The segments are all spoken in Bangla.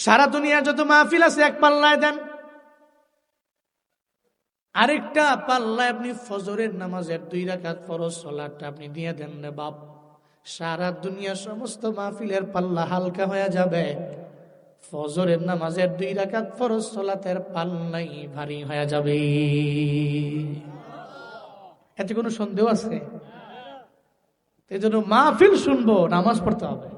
সারা দুনিয়ার যত মাহফিল আছে এক পাল্লায় দেন, আরেকটা পাল্লায় আপনি ফজরের নামাজের 2 রাকাত ফরজ সালাতটা আপনি দিয়ে দেন রে বাপ, সারা দুনিয়ার সমস্ত মাহফিলের পাল্লা হালকা হয়ে যাবে, ফজরের নামাজের 2 রাকাত ফরজ সালাতের পাল্লাই ভারী হয়ে যাবে। এতে কোনো সন্দেহ আছে? এই জন্য মাহফিল শুনবো, নামাজ পড়তে হবে।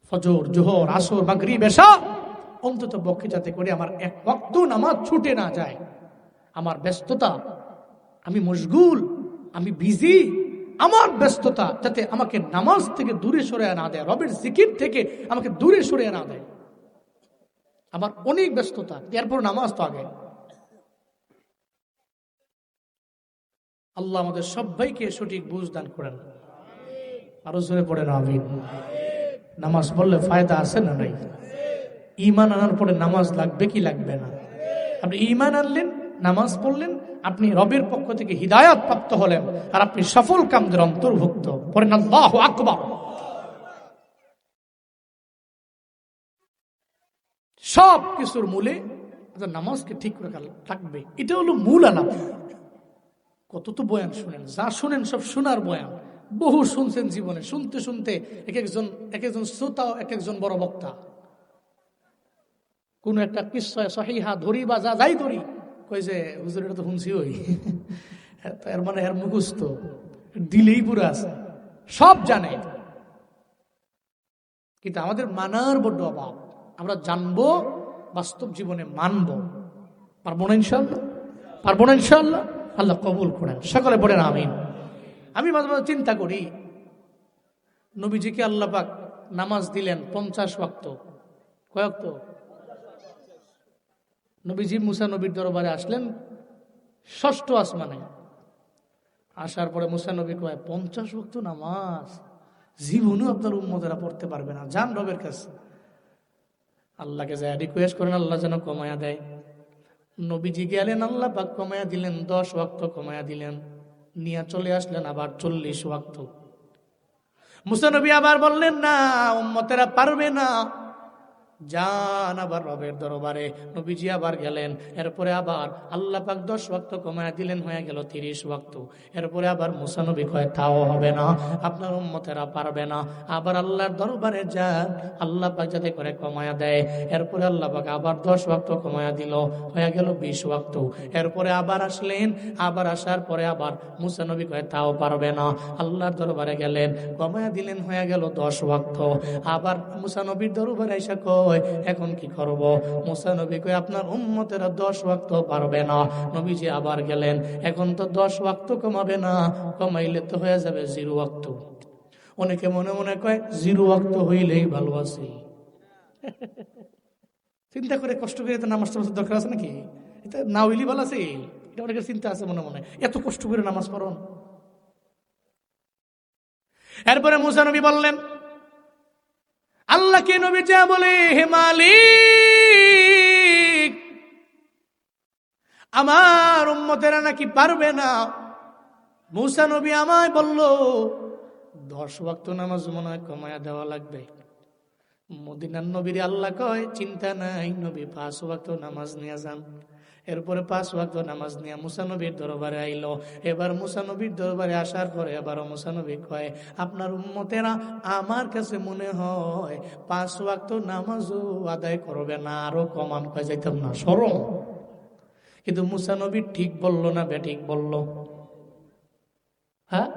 ফজর, জোহর, আসর, মাগরিব, এশা অন্তত পক্ষে যাতে করে আমার এক ওয়াক্ত নামাজ ছুটে না যায়। আমার ব্যস্ততা, আমি মশগুল, আমি বিজি, আমার ব্যস্ততা যাতে আমাকে নামাজ থেকে দূরে সরে না দেয়, রবের জিকির থেকে আমাকে দূরে সরে না দেয়। আমার অনেক ব্যস্ততা, এরপর নামাজ তো আগে। আল্লাহ আমাদের সবাইকে সঠিক বুঝ দান করেন। আরো জোরে পড়েন আমিন। নামাজ পড়লে ফায়দা আছে না নাই? ঈমান আনার পরে নামাজ লাগবে কি লাগবে না? আপনি ঈমান আনলেন, নামাজ পড়লেন, আপনি রবের পক্ষ থেকে হিদায়াত প্রাপ্ত হলেন, আর আপনি সফল কামদের অন্তর্ভুক্ত। পড়েন আল্লাহু আকবার। সব কিছুর মূলে নামাজকে ঠিক করে থাকবে, এটা হলো মূল আলাপ। কত তো বয়ান শুনেন, যা শুনেন সব শোনার বয়ান, বহু শুনছেন জীবনে, শুনতে শুনতে এক একজন শ্রোতা, এক একজন বড় বক্তা। কোন একটা কিসসা সহিহা ধরি বা যা যাই ধরি, কই যে হুজুর এটা তো শুনছি ওই, এর মানে এর মুখস্থ, দিলেই পুরো আছে, সব জানে। কিন্তু আমাদের মানার বড্ড অভাব। আমরা জানবো, বাস্তব জীবনে মানবো। পারবো না ইনশাআল্লাহ? পারবো না ইনশাআল্লাহ? আল্লাহ কবুল করেন। সকলে পড়েন আমিন। আমি মাঝে মাঝে চিন্তা করি, নবীজিকে আল্লাহ পাক নামাজ দিলেন 50 ওয়াক্ত। কয় ওয়াক্ত? নবীজি মুসা নবীর দরবারে আসলেন 6ষ্ঠ আসমানে। আসার পরে মুসা নবী কয় 50 ওয়াক্ত নামাজ জীবনেও আপনার উম্মতেরা পড়তে পারবে না, যান রবের কাছে। আল্লাহকে যায় রিকোয়েস্ট করেন, আল্লাহ যেন কমায়া দেয়। নবীজি গেলেন, আল্লাহ পাক কমায়া দিলেন, 10 ওয়াক্ত কমায়া দিলেন, নিয়ে চলে আসলেন আবার 40 ওয়াক্ত। মুসা নবী আবার বললেন, না উম্মতেরা পারবে না, যান আবার রবের দরবারে। নবীজি আবার গেলেন, এরপরে আবার আল্লাহ পাক 10 ওয়াক্ত কমায়া দিলেন, হয়ে গেল 30 ওয়াক্ত। এরপরে আবার মুসা নবী কয় তাও হবে না, আপনার উম্মতেরা পারবে না, আবার আল্লাহর দরবারে যান, আল্লাহ পাক যাতে করে কমায়া দেয়। এরপরে আল্লাহ পাক আবার 10 ওয়াক্ত কমায়া দিল, হয়ে গেল 20 ওয়াক্ত। এরপরে আবার আসলেন, আবার আসার পরে আবার মুসা নবী কয় তাও পারবে না, আল্লাহর দরবারে গেলেন, কমায়া দিলেন, হয়ে গেল 10 ওয়াক্ত। আবার মুসা নবীর দরবারে এসে কয় এখন কি করব? মুসা নবী কয় আপনার উম্মতেরা 10 ওয়াক্ত পারবে না। নবীজি আবার গেলেন, এখন তো 10 ওয়াক্ত কমাবে না, কমাইলে তো হয়ে যাবে 0 ওয়াক্ত। অনেকে মনে মনে কয় 0 ওয়াক্ত হইলেই ভালো আছে। চিন্তা করে কষ্ট করে তো নামাজ পড়ার দরকার আছে নাকি? এটা না হইলেই ভালো আছে, এটা অনেকের চিন্তা আছে মনে মনে, এত কষ্ট করে নামাজ পড়ুন। এরপরে মুসা নবী বললেন, আল্লাহকে নবী যা বলে, হে মালিক আমার উম্মতেরা নাকি পারবে না। মুসা নবী আমায় বলল 10 ওয়াক্ত নামাজ মনে হয় কমায়া দেওয়া লাগবে। মদিনার নবীর আল্লাহ কয় চিন্তা নাই, নবী 5 ওয়াক্ত নামাজ নিয়ে যান। এরপরে 5 ওয়াক্ত নামাজ নিয়ে মুসা নবীর দরবারে আইলো। এবার মুসা নবীর দরবারে আসার পরে আবার মুসা নবী কয় আপনার উম্মতেরা আমার কাছে মনে হয় 5 ওয়াক্ত নামাজও আদায় করবে না, আরো কমান। কয় যাইতাম না, শরম। কিন্তু মুসা নবী ঠিক বলল না বেঠিক বলল? হ্যাঁ,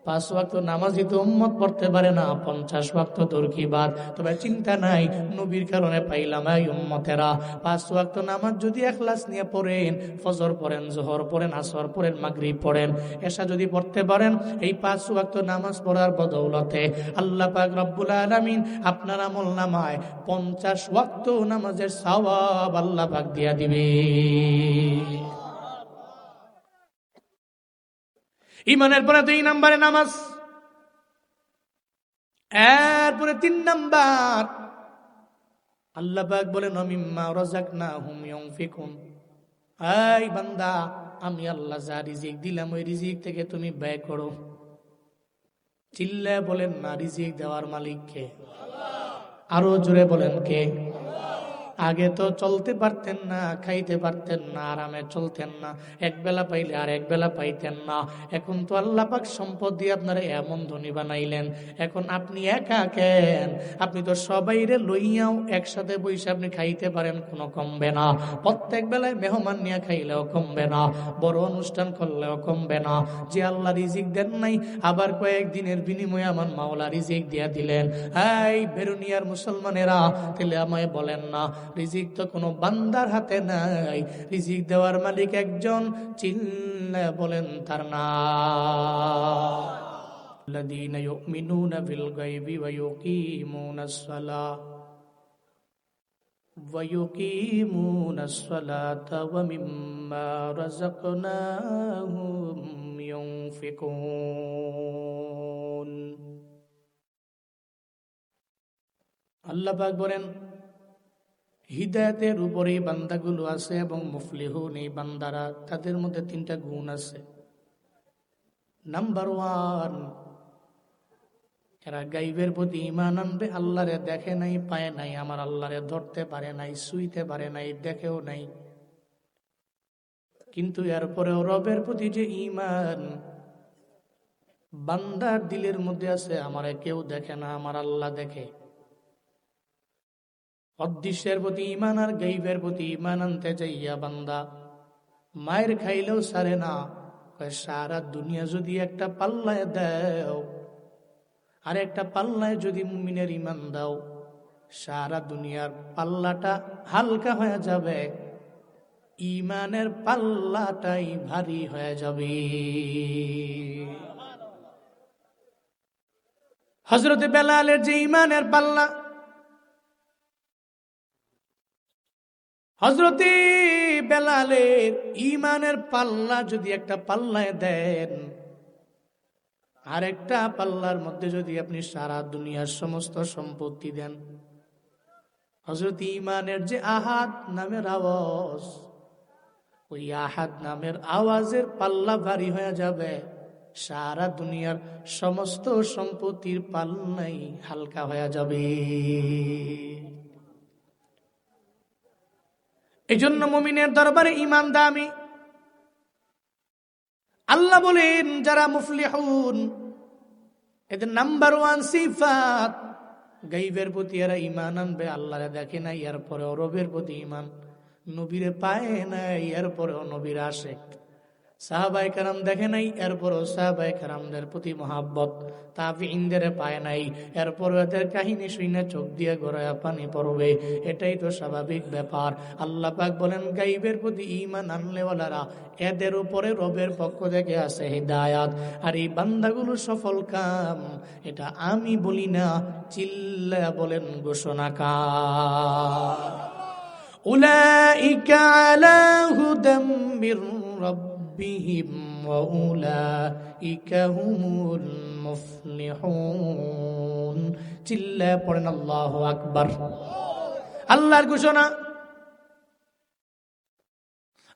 5 ওয়াক্ত নামাজই তো উম্মত পড়তে পারে না, 50 ওয়াক্ত দূর কি বাদ। তবে চিন্তা নাই, নবীর কারণে পাইলাম এই উম্মতেরা 5 ওয়াক্ত নামাজ যদি ইখলাস নিয়ে পড়েন, ফজর পড়েন, যোহর পড়েন, আসর পড়েন, মাগরিব পড়েন, এশা যদি পড়তে পারেন, এই 5 ওয়াক্ত নামাজ পড়ার বদৌলতে আল্লাহ পাক রব্বুল আলামিন আপনার আমলনামায় 50 ওয়াক্ত নামাজের সওয়াব আল্লাহ পাক দিয়া দিবে। ইমানের পরে 2 নম্বরে নামাজ, এরপরে 3 নাম্বার আল্লাহ পাক বলেন মিম্মা রাযাকনাহুম ইউনফিকুন। এই বান্দা, আমি আল্লাহ যা রিজিক দিলাম ওই রিজিক থেকে তুমি ব্যয় করো। চিল্লায় বলেন না, রিজিক দেওয়ার মালিক কে? আরো জোরে বলেন কে? আগে তো চলতে পারতেন না, খাইতে পারতেন না, আরামে চলতেন না, এক বেলা পাইলে আর এক বেলা পাইতেন না। এখন তো আল্লাহ পাক সম্পদ দিয়ে আপনারা এমন ধনী বানাইলেন, এখন আপনি একা কেন, আপনি তো সবাইরে লইয়াও একসাথে বসে আপনি খাইতে পারেন, কোনো কমবে না। প্রত্যেক বেলায় মেহমান নিয়ে খাইলেও কমবে না, বড় অনুষ্ঠান করলেও কমবে না। যে আল্লাহ রিজিক দেন নাই, আবার কয়েকদিনের বিনিময়ে আমার মাওলা রিজিক দিয়ে দিলেন। এই বেরুনিয়ার মুসলমানেরা, তাহলে আমায় বলেন না, রিজিক তো কোনো বান্দার হাতে নাই, রিজিক দেওয়ার মালিক একজন, চিল্লায়া বলেন তার নাম। আল্লাযীনা ইউমিনুনা বিল গায়বি ওয়া ইউকিমুনাস সালাতা ওয়া মিম্মা রাযাকনাহুম ইউনফিকুন। আল্লাহ পাক বলেন, হিদায়াতের উপরে বান্দাগুলো আছে এবং মুফলিহুন এই বান্দারা, তাদের মধ্যে 3টা গুণ আছে। নাম্বার 1, এরা গাইবের প্রতি ঈমান আনবে। আল্লাহরে দেখে নাই, পায় নাই, আমার আল্লাহরে ধরতে পারে নাই, ছুঁইতে পারে নাই, দেখেও নাই, কিন্তু এরপরেও রবের প্রতি যে ঈমান বান্দার দিলের মধ্যে আছে, আমারে কেউ দেখে না, আমার আল্লাহ দেখে। অদৃশ্যের প্রতি ঈমান আর গাইবের প্রতি ঈমান আনতে যাইয়া বান্দা মায়ের খাইলেও সারে না। সারা দুনিয়া যদি একটা পাল্লায় দাও আর একটা পাল্লায় যদি মুমিনের ঈমান দাও, সারা দুনিয়ার পাল্লাটা হালকা হয়ে যাবে, ঈমানের পাল্লাটাই ভারী হয়ে যাবে। হযরত বেলালের যে ঈমানের পাল্লা, হযরতে বেলালের ঈমানের পাল্লা যদি একটা পাল্লায় দেন, আর একটা পাল্লার মধ্যে যদি আপনি সারা দুনিয়ার সমস্ত সম্পত্তি দেন, হযরত ঈমানের যে আহাদ নামের আওয়াজ, ওই আহাদ নামের আওয়াজের পাল্লা ভারী হয়ে যাবে, সারা দুনিয়ার সমস্ত সম্পত্তির পাল্লাই হালকা হয়ে যাবে। এই জন্য মুমিনের দরবারে ঈমান দামি। আল্লাহ বলেন, যারা মুফলিহুন এদের নাম্বার 1 সিফাত, গাইবের প্রতি এরা ঈমান আনবে। আল্লাহরে দেখে নাই, এরপরেও রবের প্রতি ঈমান, নবীরে পায় নাই, এরপরেও নবীর আশিক, সাহাবায়ে কেরাম দেখে নাই, এরপরেও সাহাবায়ে কেরামদের প্রতি মহাব্বত, তাবিঈনদের পায় নাই, এরপরেও এদের কাহিনী শুনে চোখ দিয়ে গড়ায়া পানি পড়বে। এটাই তো স্বাভাবিক ব্যাপার। আল্লাহ পাক বলেন, গাইবের প্রতি ঈমান আনলেওয়ালারা, এদের উপরে রবের পক্ষ থেকে আছে হিদায়াত। আর এই বান্দাগুলো সফল কাম, এটা আমি বলি না, চিল্লায়া বলেন ঘোষণাকার। উলাইকা আলা হুদাম মির রাব্বিহিম ওয়া উলাইকা হুমুল মুফলিহুন। চিল্লায়া পড়েন আল্লাহু আকবার। আল্লাহর ঘোষণা।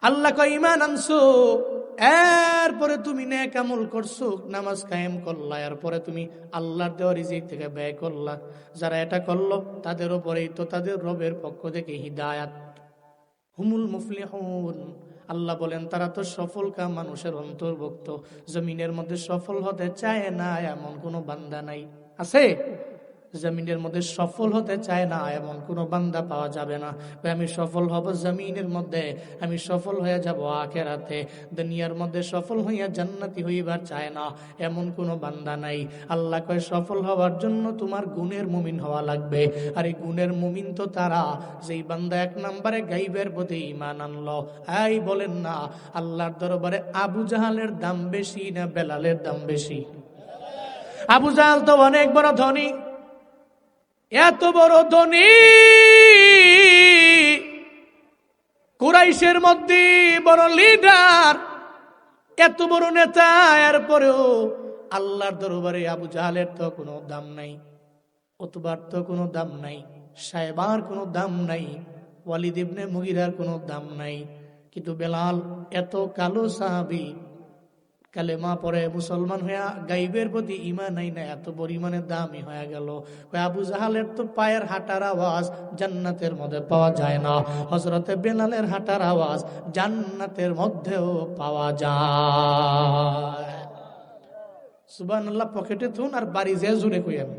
আল্লাহ কয়, ঈমান আনছো, এরপরে তুমি নেক আমল করছো, নামাজ কায়েম করলা, এরপরে তুমি আল্লাহর দেওয়া রিজিক থেকে ব্যয় করলা, যারা এটা করলো তাদের উপরেই তো তাদের রবের পক্ষ থেকে হিদায়াত। হুমুল মুফলিহুন। আল্লাহ বলেন, তারা তো সফল কাম মানুষের অন্তর্ভুক্ত। জমিনের মধ্যে সফল হতে চায় না এমন কোনো বান্দা নাই, আছে? জমিনের মধ্যে সফল হতে চায় না এমন কোনো বান্দা পাওয়া যাবে না। আমি সফল হব জমিনের মধ্যে, আমি সফল হয়ে যাব আখিরাতে। দুনিয়ার মধ্যে সফল হইয়া জান্নাতি হইবার চায় না এমন কোনো বান্দা নাই। আল্লাহ কয়, সফল হওয়ার জন্য তোমার গুণের মুমিন হওয়া লাগবে। আর এই গুণের মুমিন তো তারা, যেই বান্দা 1 নম্বরে গাইবের প্রতি ঈমান আনলো। এই বলেন না, আল্লাহর দরবারে আবু জাহালের দাম বেশি না বেলালের দাম বেশি? আবু জাহাল তো অনেক বড় ধনী, এত বড় ধনী, কুরাইশের মধ্যে বড় লিডার, এত বড় নেতা, এরপরেও আল্লাহর দরবারে আবু জাহালের তো কোনো দাম নাই, উতবার তো কোনো দাম নাই, সাইবার কোনো দাম নাই, ওয়ালিদ ইবনে মুগিরার কোনো দাম নাই। কিন্তু বেলাল এত কালো সাহাবী, কালেমা পরে মুসলমান হইয়া গাইবের প্রতি ঈমান নাই না, এত পরিমাণে দামি হয়ে গেল। আবু জাহালের তো পায়ের হাঁটার আওয়াজ জান্নাতের মধ্যে পাওয়া যায় না, হযরতে বেলালের হাঁটার আওয়াজ জান্নাতের মধ্যেও পাওয়া যায়। সুবহানাল্লাহ পকেটে থুন আর বাড়ি যে জুড়ে কইেন।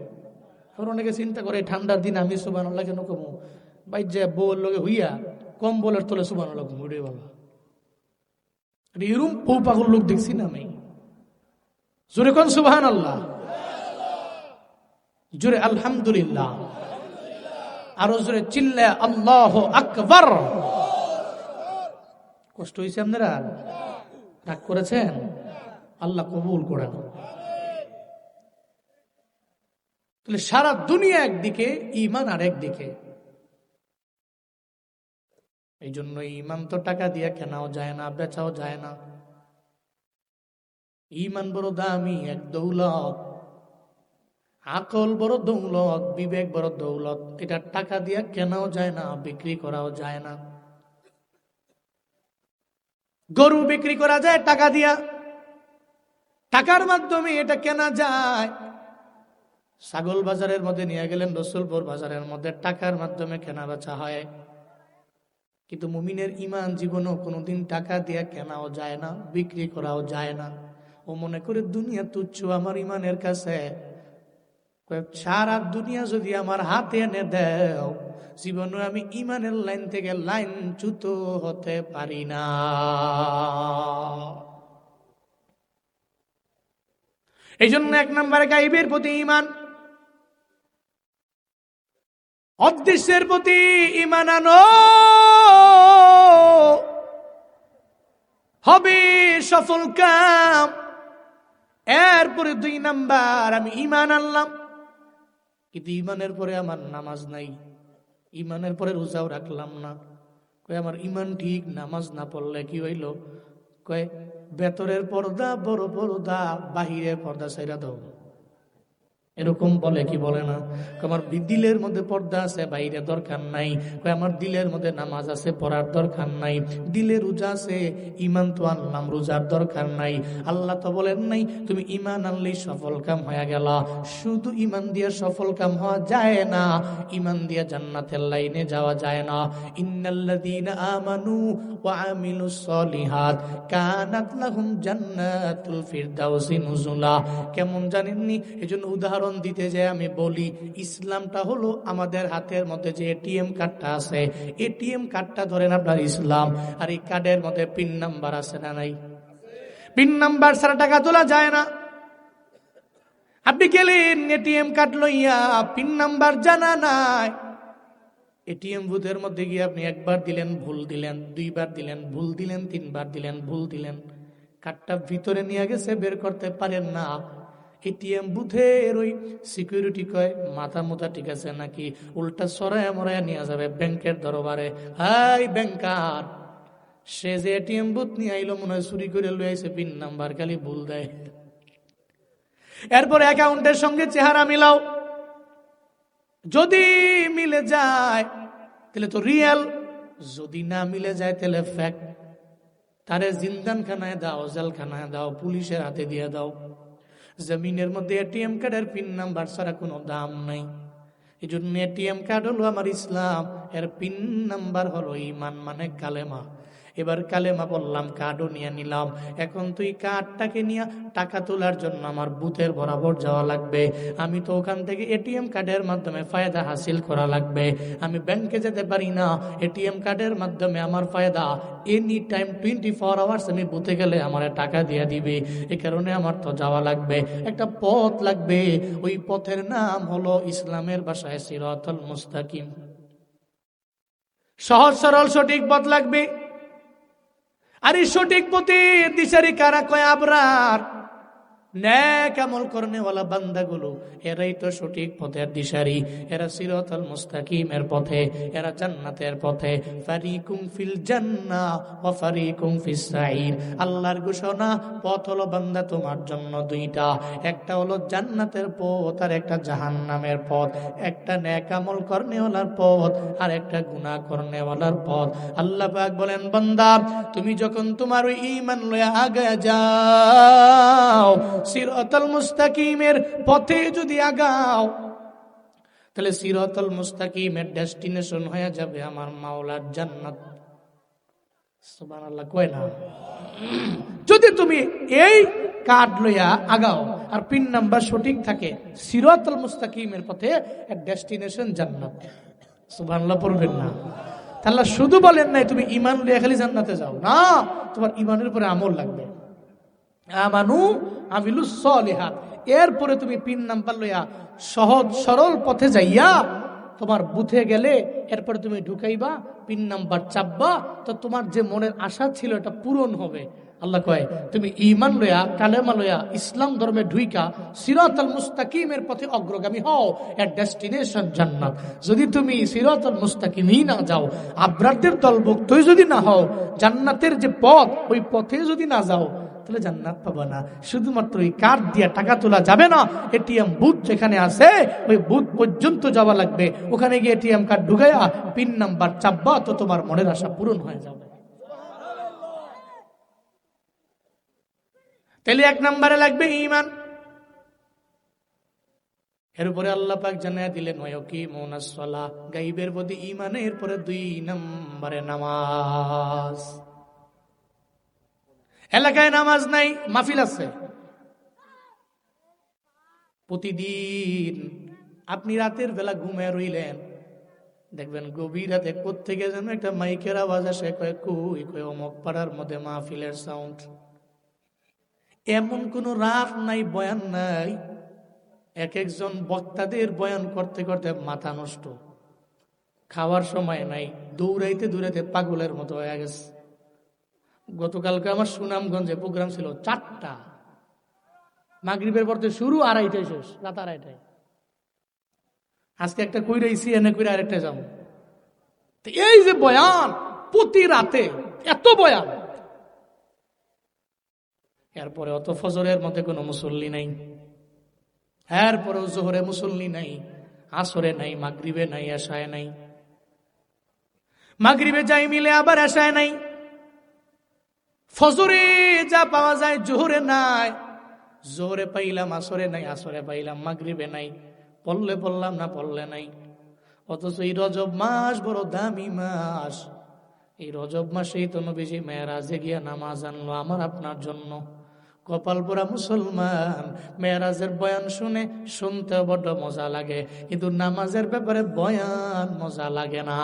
আর অনেকে চিন্তা করে ঠান্ডার দিন আমি সুবহানাল্লাহ কেন কমু, ভাই যে বউর লগে হইয়া কম বলের তোলে সুবহানাল্লাহ কমু রে বাবা। এরম পৌ পাগল লোক দেখছি না আমি। জোরে কোন সুবহানাল্লাহ, জোরে আলহামদুলিল্লাহ, আরো জোরে চিল্লা আল্লাহু আকবার। কষ্ট হয়েছে আপনারা? রাগ করেছেন? আল্লাহ কবুল করেন। তাহলে সারা দুনিয়া একদিকে, ঈমান আর একদিকে। এই জন্য ঈমান তো টাকা দিয়ে কেনাও যায় না, বেচাও যায় না। ঈমান বড় দামি এক দৌলত, আকল বড় দৌলত, বিবেক বড় দৌলত। এটা টাকা দিয়ে কেনাও যায় না, বিক্রি করাও যায় না। গরু বিক্রি করা যায় টাকা দিয়া, টাকার মাধ্যমে এটা কেনা যায়। ছাগল বাজারের মধ্যে নিয়ে গেলেন, রসুলপুর বাজারের মধ্যে টাকার মাধ্যমে কেনা বেচা হয়। কিন্তু মুমিনের ঈমান জীবনও কোনোদিন টাকা দিয়ে কেনাও যায় না, বিক্রি করাও যায় না। ও মনে করে দুনিয়া তুচ্ছ আমার ঈমানের কাছে। সারা দুনিয়া যদি আমার হাতে এনে দেও, জীবনে আমি ঈমানের লাইন থেকে লাইনচ্যুত হতে পারি না। এই জন্য 1 নম্বরে গায়বের প্রতি ঈমান, অদৃশ্যের প্রতি ঈমান আনো, হবে সফল কাম। এরপরে 2 নাম্বার, আমি ঈমান আনলাম কিন্তু ঈমানের পরে আমার নামাজ নাই, ঈমানের পরে রোজাও রাখলাম না। কয় আমার ঈমান ঠিক, নামাজ না পড়লে কি হইল? কয় ভেতরের পর্দা বড় পর্দা, বাহিরের পর্দা ছাইরা দাও। এরকম বলে কি বলে না? আমার দিলের মধ্যে পর্দা আছে, বাইরে দরকার নাই। আমার দিলের মধ্যে নামাজ আছে, পড়ার দরকার নাই। দিলে রোজা আছে, ঈমান তো আনলাম, রোজার দরকার নাই। আল্লাহ তো বলেন নাই তুমি ঈমান আনলেই সফল কাম হয়ে গেল। শুধু ঈমান দিয়ে সফল কাম হওয়া যায় না, ঈমান দিয়ে জান্নাতের লাইনে যাওয়া যায় না। ইন্নাল্লাযীনা আমানু ওয়া আমিলুস সলিহাত কানাত লাহুম জান্নাতুল ফিরদাউসি নুজুলা। কেমন জানেননি? এজন্য উদাহরণ দিতে যায় আমি বলি, ইসলামটা হলো আমাদের হাতের মধ্যে যে এটিএম কার্ডটা আছে, এটিএম কার্ডটা ধরেন আপনার ইসলাম। আর এই কার্ডের মধ্যে পিন নাম্বার আছে না নাই? পিন নাম্বার ছাড়া টাকা তোলা যায় না। আপনি গেলেন এটিএম কার্ড লইয়া, পিন নাম্বার জানা নাই, এটিএম বুথের মধ্যে গিয়ে আপনি 1 বার দিলেন, ভুল দিলেন, 2 বার দিলেন, ভুল দিলেন, 3 বার দিলেন, ভুল দিলেন। কার্ডটা ভিতরে নিয়ে গেছে, বের করতে পারেন না। এটিএম বুথের ওই সিকিউরিটি কয় মাথা মোথা ঠিক আছে নাকি, উল্টা সরায় মরায় নিয়ে যাবে ব্যাংকের দরবারে। হাই ব্যাংকার, সে যে এটিএম বুথ নিয়ে আইলো মনে হয় চুরি করে লয়ে আইছে, পিন নাম্বার খালি ভুল দেয়। এরপর অ্যাকাউন্টের সঙ্গে চেহারা মিলাও, যদি মিলে যায় তাহলে তো রিয়েল, যদি না মিলে যায় তাহলে ফেক। তারে জিন্দানখানায় দাও, জেলখানায় দাও, পুলিশের হাতে দিয়ে দাও। জমিনের মধ্যে এটিএম কার্ডের পিন নাম্বার ছাড়া কোনো দাম নাই। এই জন্য এটিএম কার্ড হলো আমার ইসলাম, এর পিন নাম্বার হলো ঈমান মানে কালেমা। এবার কালেমা বললাম, কার্ডও নিয়ে নিলাম। এখন তুই কার্ডটাকে নিয়ে টাকা তোলার জন্য আমার বুথের বরাবর যাওয়া লাগবে। আমি তো ওখান থেকে এটিএম কার্ডের মাধ্যমে ফায়দা হাসিল করা লাগবে। আমি ব্যাংকে যেতে পারি না, এটিএম কার্ডের মাধ্যমে আমার ফায়দা এনি টাইম 24 আওয়ার্স আমি বুথে গেলে আমার টাকা দিয়ে দিবে। এই কারণে আমার তো যাওয়া লাগবে, একটা পথ লাগবে। ওই পথের নাম হলো ইসলামের ভাষায় সিরাতুল মুস্তাকিম, সহজ সরল সঠিক পথ লাগবে। আর এই সঠিক পথে দিশারি কারা কয়? আবরার। নেক আমল করনেওয়ালা বান্দাগুলো এরাই তো সঠিক পথের দিশারি, এরা সিরাতাল মুস্তাকিমের পথে, এরা জান্নাতের পথে। ফারিকুম ফিল জান্নাহ ওয়া ফারিকুম ফিস সাঈর। আল্লাহর ঘোষণা, পথ হলো বান্দা তোমার জন্য দুইটা, একটা হলো জান্নাতের পথ আর একটা জাহান্নামের পথ, একটা নেক আমল করনেওয়ালার পথ আর একটা গুনাহ করনেওয়ালার পথ। আল্লাহ পাক বলেন, বান্দা তুমি যখন তোমার ওই ঈমান লয়ে আগায়া যাও, সিরাতাল মুস্তাকিমের পথে যদি আগাও, তাহলে সিরাতাল মুস্তাকিমের ডেস্টিনেশন হয়ে যাবে আমার মাওলার জান্নাত। সুবহানাল্লাহ কয় না? যদি তুমি এই কার্ড লইয়া আগাও আর পিন নাম্বার সঠিক থাকে, সিরাতাল মুস্তাকিমের পথে এর ডেস্টিনেশন জান্নাত। সুবহানাল্লাহ পড়বেন না? তাহলে শুধু বলেন নাই তুমি ঈমান লইয়া খালি জান্নাতে যাও, না, তোমার ঈমানের উপরে আমল লাগবে। আমানু আমিলুস সলিহাত, এরপরে তুমি পিন নাম্বার লইয়া সহজ সরল পথে যাইয়া তোমার বুথে গেলে এরপরে তুমি ঢুকাইবা, পিন নাম্বার চাপবা, তো তোমার যে মনের আশা ছিল এটা পূরণ হবে। আল্লাহ কয় তুমি ঈমান লইয়া কালেমা লইয়া ইসলাম ধর্মে ঢুইকা সিরাতাল মুস্তাকিমের পথে অগ্রগামী হও, এর ডেস্টিনেশন জান্নাত। যদি তুমি সিরাতাল মুস্তাকিমই না যাও, আবরারদের দলভুক্তই যদি না হও, জান্নাতের যে পথ ওই পথে যদি না যাও, তাহলে জান্নাত পাবা না। শুধুমাত্র এই কার্ড দিয়ে টাকা তোলা যাবে না, এটিএম বুথ যেখানে আছে ওই বুথ পর্যন্ত যাওয়া লাগবে, ওখানে গিয়ে এটিএম কার্ড ঢুকাইয়া পিন নাম্বার চাপবা, তো তোমার মনের আশা পূরণ হয়ে যাবে। তাহলে এক নম্বরে লাগবে ঈমান। এর উপরে আল্লাহ পাক জানায়া দিলেন ওয়াকিমুনাস সালাহ, গায়বের প্রতি ঈমানের পরে 2 নম্বরে নামাজ। এলাকায় নামাজ নাই, মাহফিল আছে। প্রতিদিন আপনি রাতের বেলা ঘুমায় রইলেন, দেখবেন গভীর রাতে কোত্থেকে যেন একটা মাইকের আওয়াজ আসে, কয় কই কই অমুক পাড়ার মধ্যে মাহফিলের সাউন্ড। এমন কোন রাত নাই, বয়ান নাই, এক একজন বক্তাদের বয়ান করতে করতে মাথা নষ্ট, খাওয়ার সময় নাই, দৌড়াইতে দৌড়াইতে পাগলের মতো হয়ে গেছে। গতকালকে আমার সুনামগঞ্জে প্রোগ্রাম ছিল 4টা, মাগরিবের পর শুরু, 2:30টায় শেষ, রাত 2:30টায়। আজকে একটা কইরাইছি, এনে কইরা আরেকটা যাবো। এই যে বয়ান প্রতি রাতে, এত বয়ান, এরপরে অত ফজরের মধ্যে কোনো মুসল্লি নাই, এরপরেও জোহরে মুসল্লি নাই, আসরে নাই, মাগরিবে নাই, এশায় নাই, মাগরিবে যাই মিলে আবার এশায় নাই, ফজরে যা পাওয়া যায় জোহরে নাই, জোহরে পাইলাম আসরে নাই, আসরে পাইলাম মাগরিবে নাই, পড়লে পড়লাম না পড়লে নাই। অথচ এই রজব মাস বড় দামি মাস, এই রজব মাসেই তো নবীজি মেরাজে গিয়া নামাজ আনলো আমার আপনার জন্য। কপাল পোড়া মুসলমান, মেরাজের বয়ান শুনতে বড্ড মজা লাগে, কিন্তু নামাজের ব্যাপারে বয়ান মজা লাগে না।